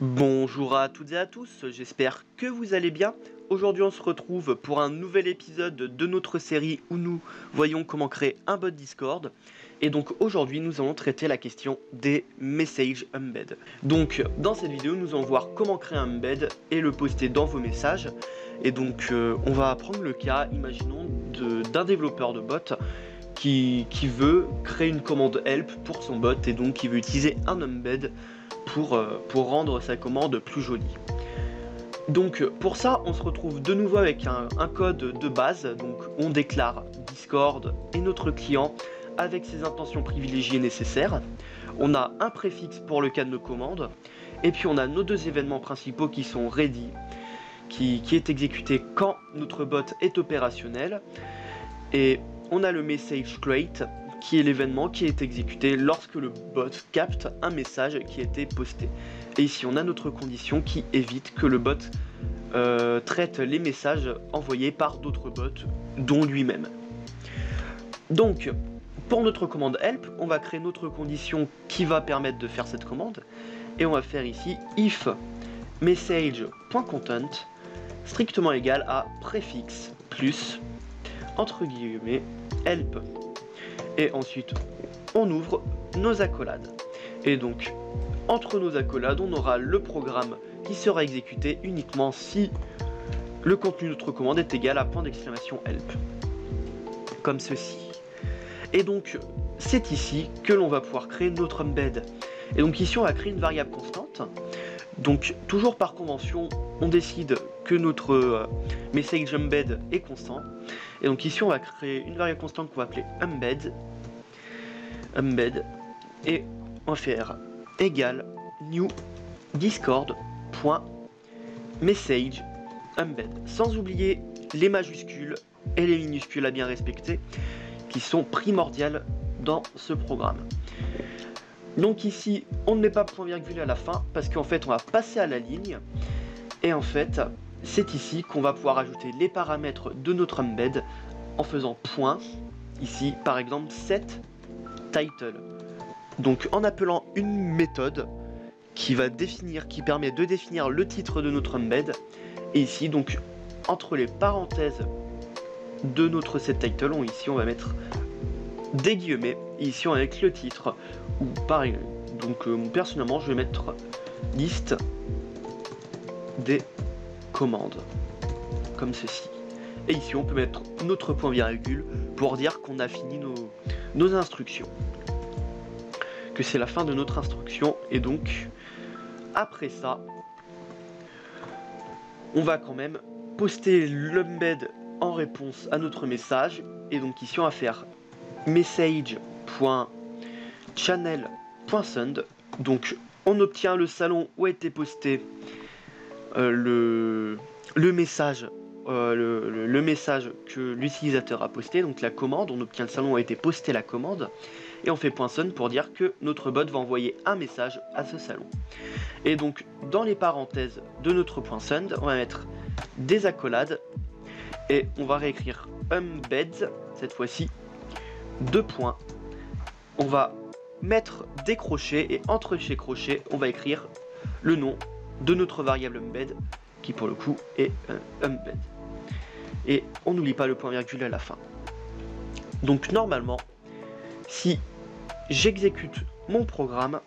Bonjour à toutes et à tous, j'espère que vous allez bien. Aujourd'hui on se retrouve pour un nouvel épisode de notre série où nous voyons comment créer un bot Discord. Et donc aujourd'hui nous allons traiter la question des message embed. Donc dans cette vidéo nous allons voir comment créer un embed et le poster dans vos messages. Et donc on va prendre le cas, imaginons, d'un développeur de bot qui veut créer une commande help pour son bot et donc qui veut utiliser un embed pour rendre sa commande plus jolie. Donc pour ça, on se retrouve de nouveau avec un code de base. Donc on déclare Discord et notre client avec ses intentions privilégiées nécessaires. On a un préfixe pour le cas de nos commandes. Et puis on a nos deux événements principaux qui sont ready, qui est exécuté quand notre bot est opérationnel. Et on a le message create, qui est l'événement qui est exécuté lorsque le bot capte un message qui a été posté. Et ici on a notre condition qui évite que le bot traite les messages envoyés par d'autres bots, dont lui-même. Donc pour notre commande help, on va créer notre condition qui va permettre de faire cette commande. Et on va faire ici if message.content strictement égal à préfixe plus entre guillemets help. Et ensuite, on ouvre nos accolades. Et donc, entre nos accolades, on aura le programme qui sera exécuté uniquement si le contenu de notre commande est égal à point d'exclamation help. Comme ceci. Et donc, c'est ici que l'on va pouvoir créer notre embed. Et donc ici, on va créer une variable constante. Donc, toujours par convention, on décide que notre message embed est constant. Et donc ici, on va créer une variable constante qu'on va appeler embed, et on va faire égal new discord.message embed, sans oublier les majuscules et les minuscules à bien respecter, qui sont primordiales dans ce programme. Donc ici, on ne met pas point virgule à la fin, parce qu'en fait, on va passer à la ligne, et en fait, c'est ici qu'on va pouvoir ajouter les paramètres de notre embed en faisant point, ici par exemple set title. Donc en appelant une méthode qui permet de définir le titre de notre embed, et ici donc entre les parenthèses de notre set title, ici on va mettre des guillemets, et ici on va mettre le titre, ou pareil, donc personnellement je vais mettre liste des commandes, comme ceci. Et ici on peut mettre notre point virgule pour dire qu'on a fini nos instructions, que c'est la fin de notre instruction. Et donc après ça, on va quand même poster l'embed en réponse à notre message. Et donc ici on va faire message.channel.send. donc on obtient le salon où a été posté le message que l'utilisateur a posté, donc la commande. On obtient le salon où a été posté la commande, et on fait .send pour dire que notre bot va envoyer un message à ce salon. Et donc dans les parenthèses de notre .send, on va mettre des accolades, et on va réécrire embeds cette fois-ci, deux points. On va mettre des crochets, et entre ces crochets on va écrire le nom de notre variable embed, qui pour le coup est embed. Et on n'oublie pas le point virgule à la fin. Donc normalement, si j'exécute mon programme,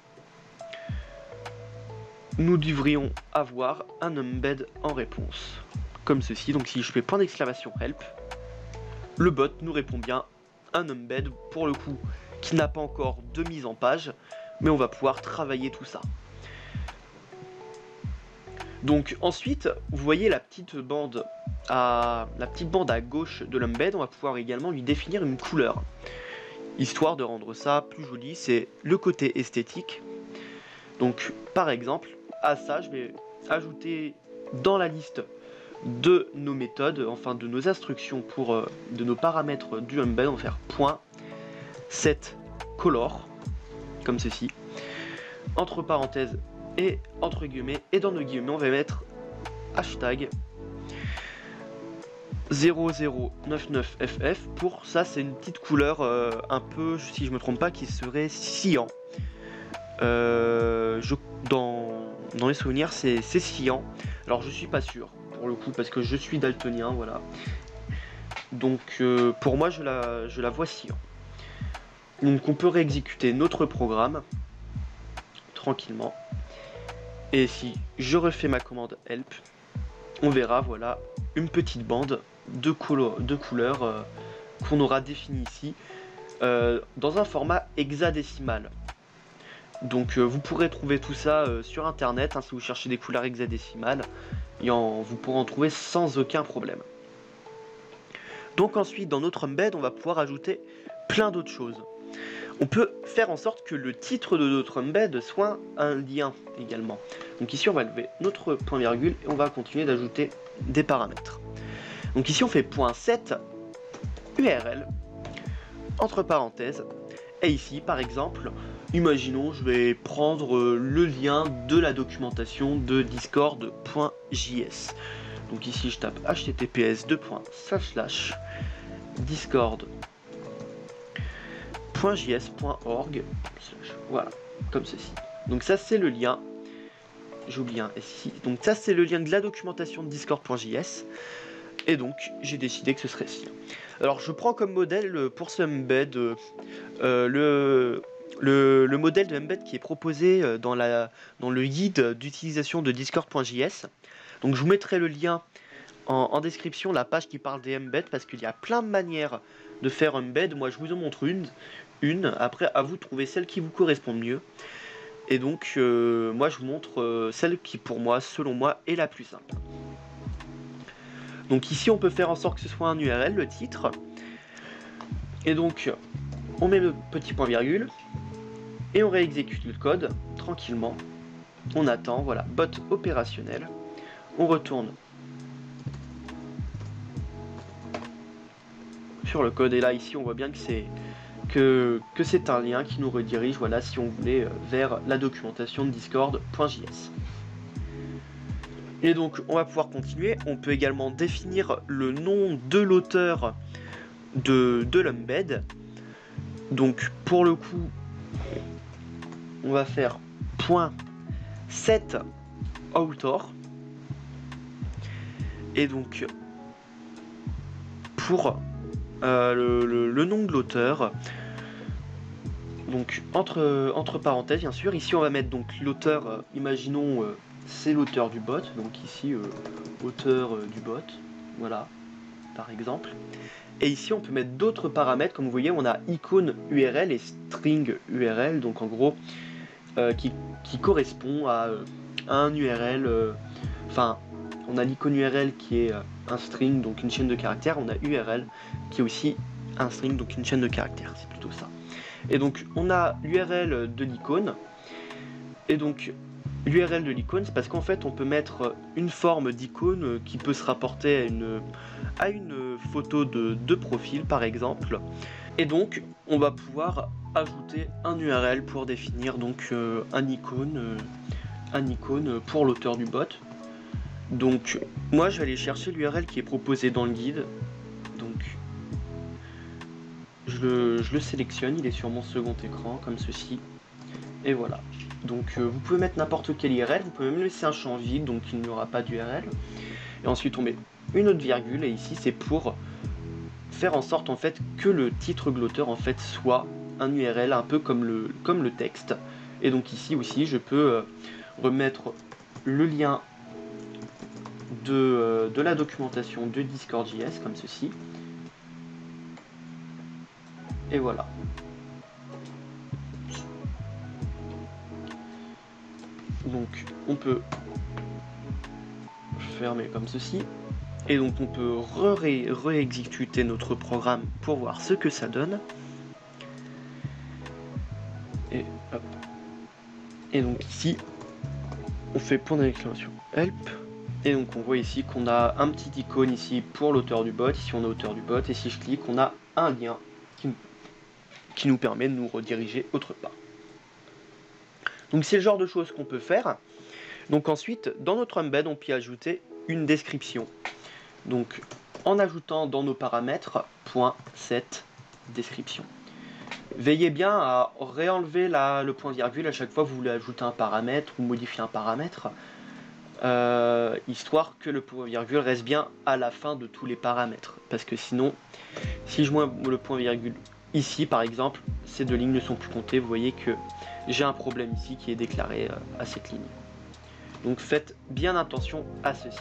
nous devrions avoir un embed en réponse, comme ceci. Donc si je fais point d'exclamation help, le bot nous répond bien un embed, pour le coup qui n'a pas encore de mise en page, mais on va pouvoir travailler tout ça. Donc ensuite, vous voyez la petite bande à gauche de l'embed, on va pouvoir également lui définir une couleur, histoire de rendre ça plus joli. C'est le côté esthétique. Donc par exemple, à ça je vais ajouter dans la liste de nos méthodes, enfin de nos instructions de nos paramètres du embed, on va faire .set color, comme ceci, entre parenthèses et entre guillemets, et dans nos guillemets on va mettre hashtag 0099ff. pour ça, c'est une petite couleur un peu, si je me trompe pas, qui serait cyan. Dans Dans les souvenirs, c'est cyan. Alors je suis pas sûr, pour le coup, parce que je suis daltonien, voilà. Donc pour moi, je la vois cyan. Donc on peut réexécuter notre programme tranquillement. Et si je refais ma commande help, on verra, voilà, une petite bande de couleurs qu'on aura définie ici dans un format hexadécimal. Donc vous pourrez trouver tout ça sur internet, hein, si vous cherchez des couleurs hexadécimales, vous pourrez en trouver sans aucun problème. Donc ensuite, dans notre embed, on va pouvoir ajouter plein d'autres choses. On peut faire en sorte que le titre de notre embed soit un lien également. Donc ici, on va lever notre point virgule et on va continuer d'ajouter des paramètres. Donc ici, on fait .7 URL entre parenthèses. Et ici, par exemple, imaginons, je vais prendre le lien de la documentation de discord.js. Donc ici, je tape https://discord.js.org. Voilà, comme ceci. Donc ça, c'est le lien. J'oublie un ici. Donc ça, c'est le lien de la documentation de discord.js. Et donc, j'ai décidé que ce serait ci. Alors, je prends comme modèle pour ce embed le modèle de embed qui est proposé dans le guide d'utilisation de discord.js. Donc, je vous mettrai le lien en description, la page qui parle des embeds, parce qu'il y a plein de manières de faire embed. Moi, je vous en montre une. Après, à vous de trouver celle qui vous correspond mieux. Et donc, moi, je vous montre celle qui, pour moi, selon moi, est la plus simple. Donc ici, on peut faire en sorte que ce soit un URL, le titre. Et donc, on met le petit point virgule. Et on réexécute le code tranquillement. On attend, voilà, bot opérationnel. On retourne sur le code. Et là, ici, on voit bien que c'est un lien qui nous redirige, voilà, si on voulait, vers la documentation de discord.js. Et donc, on va pouvoir continuer. On peut également définir le nom de l'auteur de l'embed. Donc, pour le coup, on va faire .set author. Et donc, pour le nom de l'auteur, donc entre parenthèses, bien sûr, ici on va mettre donc l'auteur, imaginons c'est l'auteur du bot, donc ici auteur du bot, voilà, par exemple. Et ici on peut mettre d'autres paramètres, comme vous voyez on a icône URL et string URL, donc en gros qui correspond à un URL, enfin on a l'icône URL qui est un string, donc une chaîne de caractères, on a URL qui est aussi un string, donc une chaîne de caractères, c'est plutôt ça. Et donc on a l'URL de l'icône, et donc l'URL de l'icône, c'est parce qu'en fait on peut mettre une forme d'icône qui peut se rapporter à une photo de profil par exemple. Et donc on va pouvoir ajouter un URL pour définir donc un icône pour l'auteur du bot. Donc moi je vais aller chercher l'URL qui est proposé dans le guide. Donc je le sélectionne, il est sur mon second écran comme ceci. Et voilà. Donc vous pouvez mettre n'importe quelle URL, vous pouvez même laisser un champ vide, donc il n'y aura pas d'URL. Et ensuite on met une autre virgule, et ici c'est pour faire en sorte en fait que le titre de l'auteur en fait soit un URL un peu comme le texte. Et donc ici aussi je peux remettre le lien de la documentation de Discord.js comme ceci. Et voilà. Donc on peut fermer comme ceci. Et donc on peut réexécuter notre programme pour voir ce que ça donne. Et hop. Et donc ici, on fait point d'exclamation help. Et donc on voit ici qu'on a un petit icône ici pour l'auteur du bot. Ici on a auteur du bot. Et si je clique, on a un lien qui nous permet de nous rediriger autre part. Donc c'est le genre de choses qu'on peut faire. Donc ensuite, dans notre embed, on peut ajouter une description. Donc en ajoutant dans nos paramètres .set description. Veillez bien à réenlever le point virgule à chaque fois que vous voulez ajouter un paramètre ou modifier un paramètre, histoire que le point virgule reste bien à la fin de tous les paramètres. Parce que sinon, si je mets le point virgule ici par exemple, ces deux lignes ne sont plus comptées. Vous voyez que j'ai un problème ici qui est déclaré à cette ligne. Donc faites bien attention à ceci.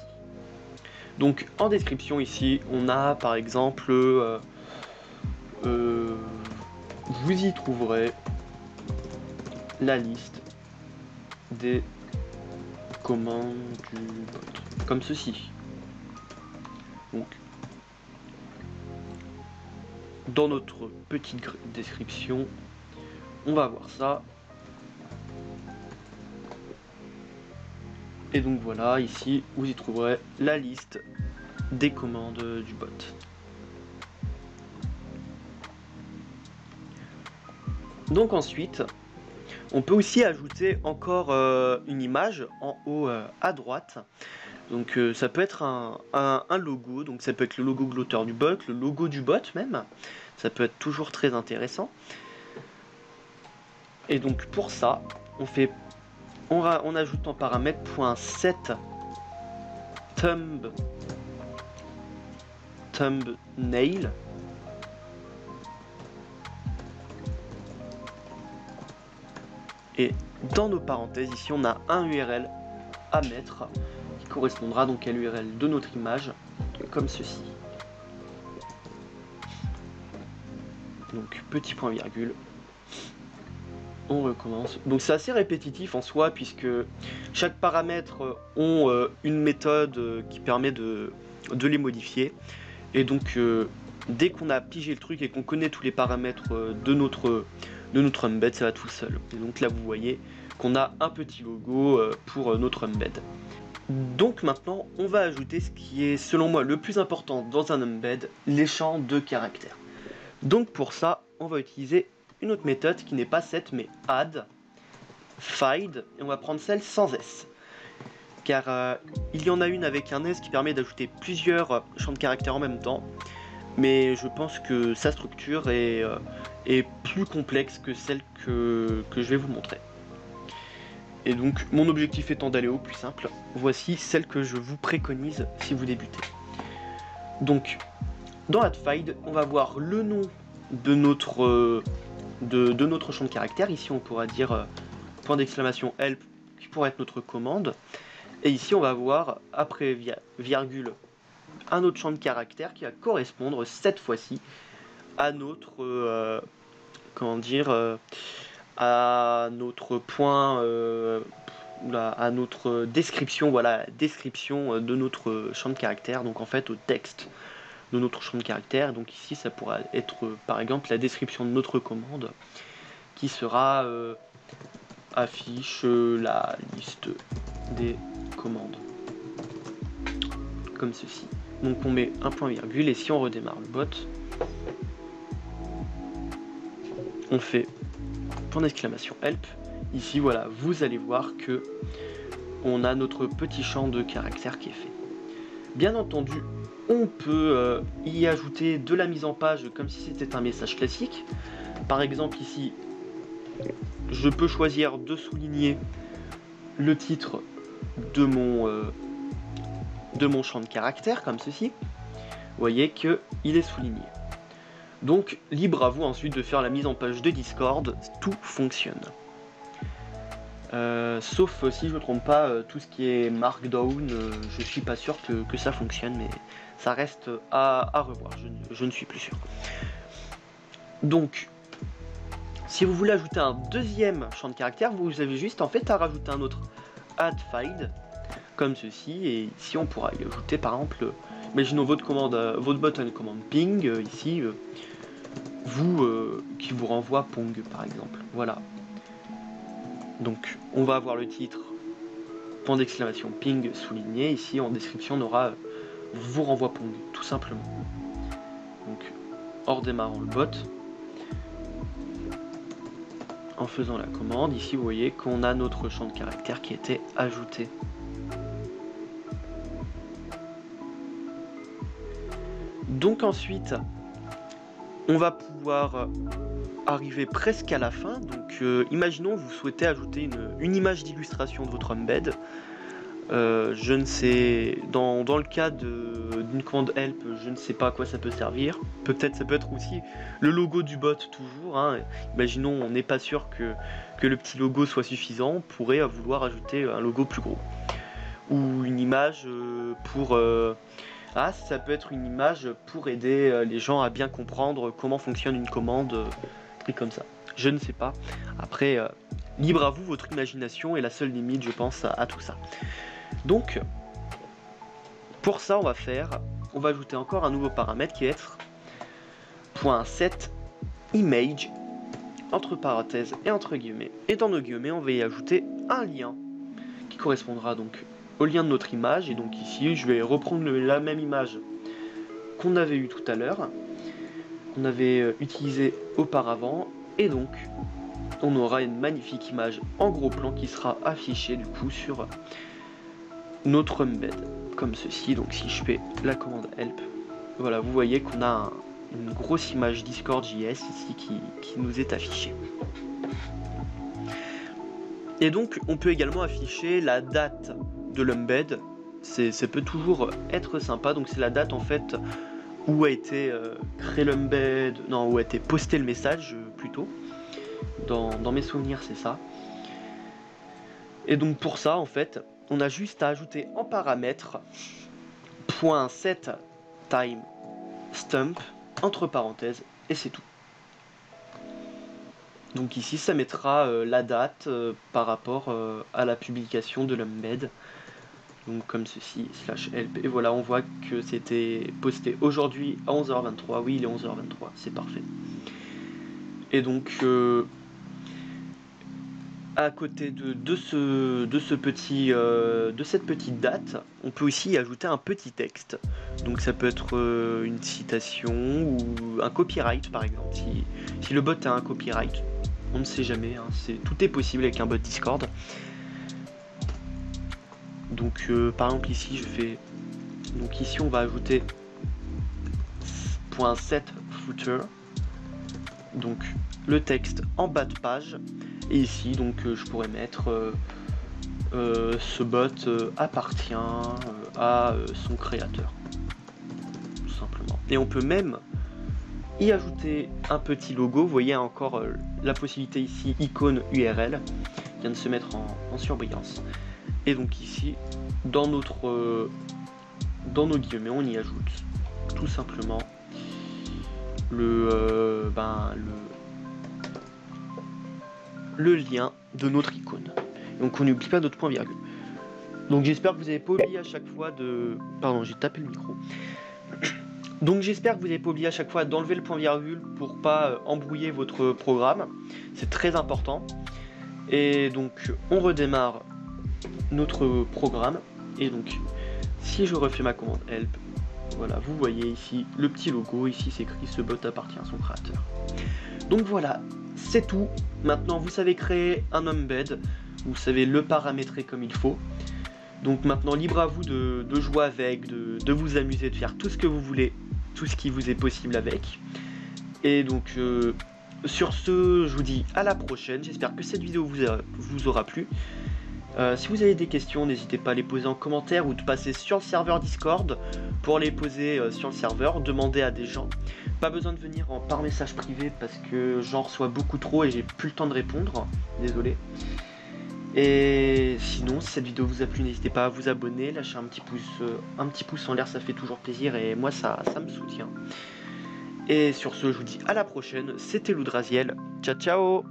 Donc en description ici, on a par exemple, vous y trouverez la liste des commandes du bot, comme ceci. Donc dans notre petite description, on va voir ça. Et donc voilà, ici vous y trouverez la liste des commandes du bot. Donc ensuite, on peut aussi ajouter encore une image en haut à droite. Donc ça peut être un logo, donc ça peut être le logo glotteur du bot, le logo du bot même. Ça peut être toujours très intéressant. Et donc pour ça, on ajoute en paramètre .set thumbnail. Et dans nos parenthèses, ici, on a un URL à mettre qui correspondra donc à l'URL de notre image, comme ceci. Donc, petit point virgule. On recommence. Donc, c'est assez répétitif en soi, puisque chaque paramètre ont une méthode qui permet de les modifier. Et donc, dès qu'on a pigé le truc et qu'on connaît tous les paramètres de notre embed, ça va tout seul. Et donc là, vous voyez qu'on a un petit logo pour notre embed. Donc maintenant, on va ajouter ce qui est, selon moi, le plus important dans un embed, les champs de caractères. Donc pour ça, on va utiliser une autre méthode qui n'est pas cette, mais add, find, et on va prendre celle sans S. Car il y en a une avec un S qui permet d'ajouter plusieurs champs de caractères en même temps. Mais je pense que sa structure est plus complexe que celle que je vais vous montrer. Et donc mon objectif étant d'aller au plus simple, voici celle que je vous préconise si vous débutez. Donc dans add_find, on va voir le nom de notre champ de caractère. Ici on pourra dire point d'exclamation help qui pourrait être notre commande. Et ici on va voir après virgule un autre champ de caractère qui va correspondre cette fois-ci à notre à notre point à notre description, voilà, la description de notre champ de caractère, donc en fait au texte de notre champ de caractère. Donc ici ça pourra être par exemple la description de notre commande qui sera affiche la liste des commandes comme ceci. Donc on met un point virgule et si on redémarre le bot, on fait point d'exclamation help. Ici voilà, vous allez voir que on a notre petit champ de caractère qui est fait. Bien entendu, on peut y ajouter de la mise en page comme si c'était un message classique. Par exemple ici, je peux choisir de souligner le titre de mon champ de caractère comme ceci. Vous voyez que il est souligné. Donc libre à vous ensuite de faire la mise en page de Discord, tout fonctionne. Sauf si je ne me trompe pas, tout ce qui est Markdown, je suis pas sûr que ça fonctionne, mais ça reste à revoir, je ne suis plus sûr. Donc, si vous voulez ajouter un deuxième champ de caractère, vous avez juste en fait à rajouter un autre add_find, comme ceci, et ici on pourra y ajouter par exemple, imaginons votre bot a une commande ping, ici, qui vous renvoie pong par exemple, voilà. Donc on va avoir le titre, point d'exclamation ping souligné, ici en description on aura vous renvoie pong, tout simplement. Donc en redémarrant le bot, en faisant la commande, ici vous voyez qu'on a notre champ de caractère qui était ajouté. Donc ensuite, On va pouvoir arriver presque à la fin. Donc imaginons vous souhaitez ajouter une image d'illustration de votre embed. Je ne sais, dans le cas d'une commande help, je ne sais pas à quoi ça peut servir. Peut-être ça peut être aussi le logo du bot toujours. Hein. Imaginons on n'est pas sûr que le petit logo soit suffisant, on pourrait vouloir ajouter un logo plus gros. Ou une image pour... ça peut être une image pour aider les gens à bien comprendre comment fonctionne une commande, truc comme ça. Je ne sais pas. Après, libre à vous, votre imagination est la seule limite, je pense, à tout ça. Donc, pour ça, on va ajouter encore un nouveau paramètre qui va être .set image entre parenthèses et entre guillemets. Et dans nos guillemets, on va y ajouter un lien qui correspondra donc au lien de notre image. Et donc ici, je vais reprendre la même image qu'on avait eu tout à l'heure, qu'on avait utilisée auparavant. Et donc, on aura une magnifique image en gros plan qui sera affichée du coup sur notre embed comme ceci. Donc si je fais la commande help, voilà, vous voyez qu'on a une grosse image Discord.js ici qui nous est affichée. Et donc on peut également afficher la date de l'embed. Ça peut toujours être sympa. Donc c'est la date en fait où a été créé l'embed, non, où a été posté le message plutôt. Dans mes souvenirs c'est ça. Et donc pour ça en fait on a juste à ajouter en paramètre .setTimestamp entre parenthèses et c'est tout. Donc ici ça mettra la date par rapport à la publication de l'embed. Donc comme ceci, /help. Et voilà, on voit que c'était posté aujourd'hui à 11h23. Oui, il est 11h23, c'est parfait. Et donc à côté de cette petite date, on peut aussi y ajouter un petit texte. Donc ça peut être une citation ou un copyright par exemple. Si le bot a un copyright, on ne sait jamais, hein, tout est possible avec un bot Discord. Donc par exemple ici je fais, donc ici on va ajouter .setFooter, donc le texte en bas de page. Et ici, donc, je pourrais mettre ce bot appartient à son créateur, tout simplement. Et on peut même y ajouter un petit logo. Vous voyez encore la possibilité ici, icône URL, qui vient de se mettre en surbrillance. Et donc ici, dans nos guillemets, on y ajoute tout simplement le lien de notre icône. Donc on n'oublie pas notre point virgule. Donc j'espère que vous n'avez pas oublié à chaque fois de... Pardon, j'ai tapé le micro. Donc j'espère que vous n'avez pas oublié à chaque fois d'enlever le point virgule pour pas embrouiller votre programme. C'est très important. Et donc on redémarre notre programme. Et donc si je refais ma commande help, voilà, vous voyez ici le petit logo. Ici c'est écrit ce bot appartient à son créateur. Donc voilà, c'est tout. Maintenant vous savez créer un embed, vous savez le paramétrer comme il faut. Donc maintenant libre à vous de jouer avec, de vous amuser, de faire tout ce que vous voulez, tout ce qui vous est possible avec. Et donc sur ce, je vous dis à la prochaine. J'espère que cette vidéo vous aura plu. Si vous avez des questions, n'hésitez pas à les poser en commentaire ou de passer sur le serveur Discord pour les poser sur le serveur, demander à des gens. Pas besoin de venir par message privé parce que j'en reçois beaucoup trop et j'ai plus le temps de répondre, désolé. Et sinon, si cette vidéo vous a plu, n'hésitez pas à vous abonner, lâcher un petit pouce en l'air, ça fait toujours plaisir et moi ça me soutient. Et sur ce, je vous dis à la prochaine, c'était Loudraziel, ciao ciao.